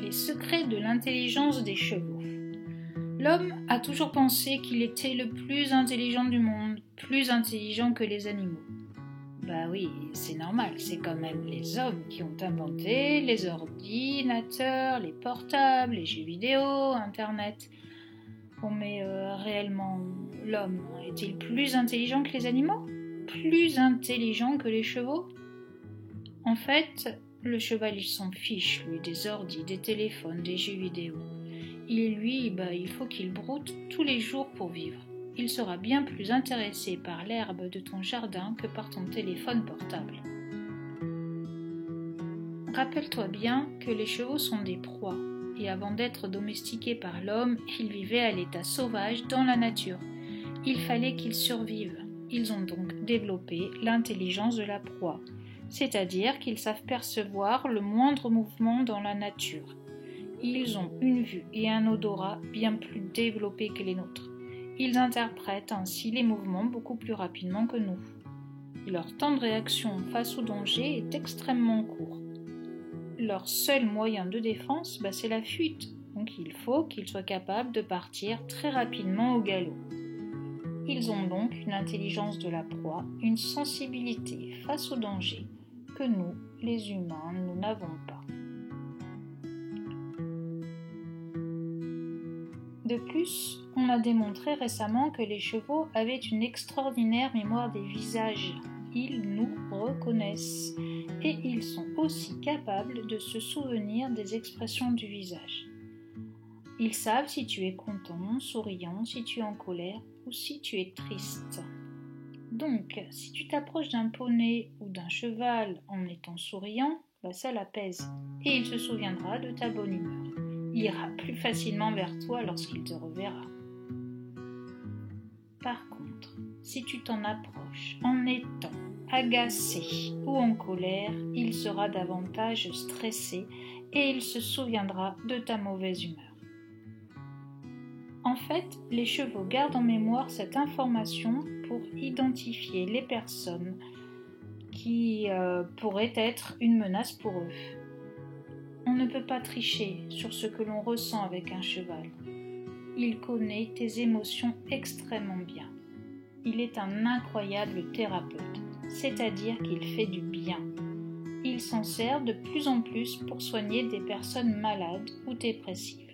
Les secrets de l'intelligence des chevaux. L'homme a toujours pensé qu'il était le plus intelligent du monde, plus intelligent que les animaux. Bah oui, c'est normal, c'est quand même les hommes qui ont inventé les ordinateurs, les portables, les jeux vidéo, Internet. Bon, mais réellement, l'homme est-il plus intelligent que les animaux? Plus intelligent que les chevaux? En fait, le cheval, il s'en fiche, lui, des ordis, des téléphones, des jeux vidéo. Il faut qu'il broute tous les jours pour vivre. Il sera bien plus intéressé par l'herbe de ton jardin que par ton téléphone portable. Rappelle-toi bien que les chevaux sont des proies, et avant d'être domestiqués par l'homme, ils vivaient à l'état sauvage dans la nature. Il fallait qu'ils survivent. Ils ont donc développé l'intelligence de la proie, c'est-à-dire qu'ils savent percevoir le moindre mouvement dans la nature. Ils ont une vue et un odorat bien plus développés que les nôtres. Ils interprètent ainsi les mouvements beaucoup plus rapidement que nous. Leur temps de réaction face au danger est extrêmement court. Leur seul moyen de défense, c'est la fuite. Donc il faut qu'ils soient capables de partir très rapidement au galop. Ils ont donc une intelligence de la proie, une sensibilité face au danger que nous, les humains, nous n'avons pas. De plus, on a démontré récemment que les chevaux avaient une extraordinaire mémoire des visages. Ils nous reconnaissent et ils sont aussi capables de se souvenir des expressions du visage. Ils savent si tu es content, souriant, si tu es en colère ou si tu es triste. Donc, si tu t'approches d'un poney ou d'un cheval en étant souriant, ça l'apaise et il se souviendra de ta bonne humeur. Il ira plus facilement vers toi lorsqu'il te reverra. Par contre, si tu t'en approches en étant agacé ou en colère, il sera davantage stressé et il se souviendra de ta mauvaise humeur. En fait, les chevaux gardent en mémoire cette information pour identifier les personnes qui pourraient être une menace pour eux. On ne peut pas tricher sur ce que l'on ressent avec un cheval. Il connaît tes émotions extrêmement bien. Il est un incroyable thérapeute, c'est-à-dire qu'il fait du bien. Il s'en sert de plus en plus pour soigner des personnes malades ou dépressives.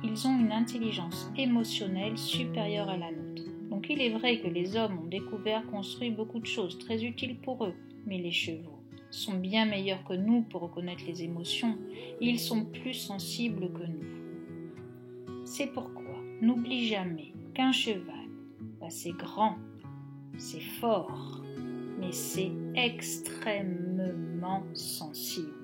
Ils ont une intelligence émotionnelle supérieure à la nôtre. Donc il est vrai que les hommes ont découvert, construit beaucoup de choses très utiles pour eux, mais les chevaux sont bien meilleurs que nous pour reconnaître les émotions. Ils sont plus sensibles que nous. C'est pourquoi n'oublie jamais qu'un cheval, c'est grand, c'est fort, mais c'est extrêmement sensible.